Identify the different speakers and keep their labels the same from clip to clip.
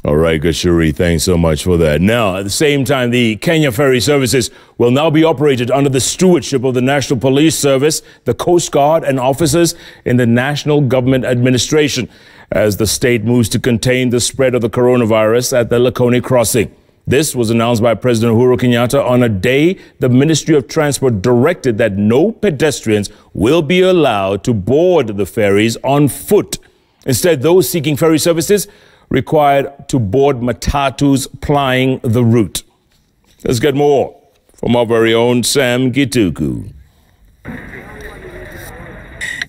Speaker 1: All right, Gashuri, thanks so much for that. Now, at the same time, the Kenya Ferry services will now be operated under the stewardship of the National Police Service, the Coast Guard, and officers in the National Government Administration as the state moves to contain the spread of the coronavirus at the Likoni crossing. This was announced by President Uhuru Kenyatta on a day the Ministry of Transport directed that no pedestrians will be allowed to board the ferries on foot. Instead, those seeking ferry services required to board matatus plying the route. Let's get more from our very own Sam Gituku.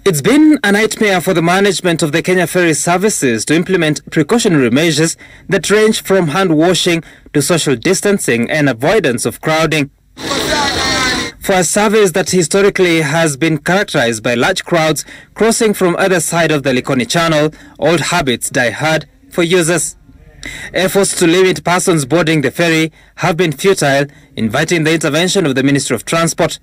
Speaker 2: It's been a nightmare for the management of the Kenya Ferry services to implement precautionary measures that range from hand washing to social distancing and avoidance of crowding. For a service that historically has been characterized by large crowds crossing from either side of the Likoni Channel, old habits die hard for users. Efforts to limit persons boarding the ferry have been futile, inviting the intervention of the Ministry of Transport.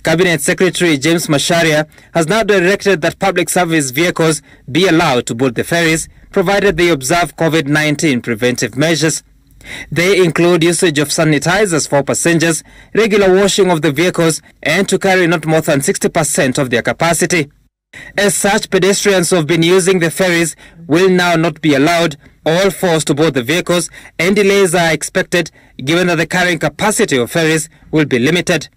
Speaker 2: Cabinet Secretary James Macharia has now directed that public service vehicles be allowed to board the ferries, provided they observe COVID-19 preventive measures. They include usage of sanitizers for passengers, regular washing of the vehicles, and to carry not more than 60% of their capacity. As such, pedestrians who have been using the ferries will now not be allowed, all forced to board the vehicles, and delays are expected given that the carrying capacity of ferries will be limited.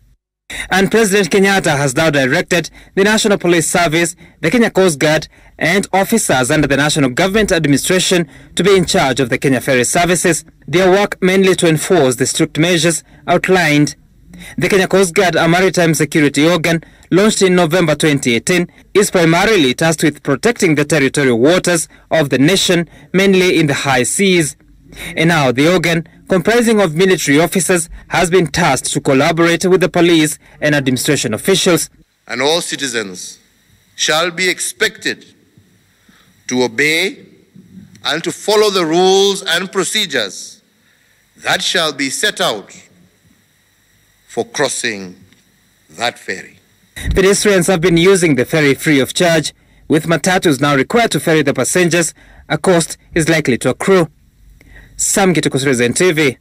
Speaker 2: And President Kenyatta has now directed the National Police Service, the Kenya Coast Guard, and officers under the National Government Administration to be in charge of the Kenya Ferry services. Their work mainly to enforce the strict measures outlined. The Kenya Coast Guard, a maritime security organ launched in November 2018, is primarily tasked with protecting the territorial waters of the nation, mainly in the high seas. And now the organ, comprising of military officers, has been tasked to collaborate with the police and administration officials.
Speaker 3: And all citizens shall be expected to obey and to follow the rules and procedures that shall be set out for crossing that ferry.
Speaker 2: Pedestrians have been using the ferry free of charge. With matatus now required to ferry the passengers, a cost is likely to accrue. Sam Gituku, TV.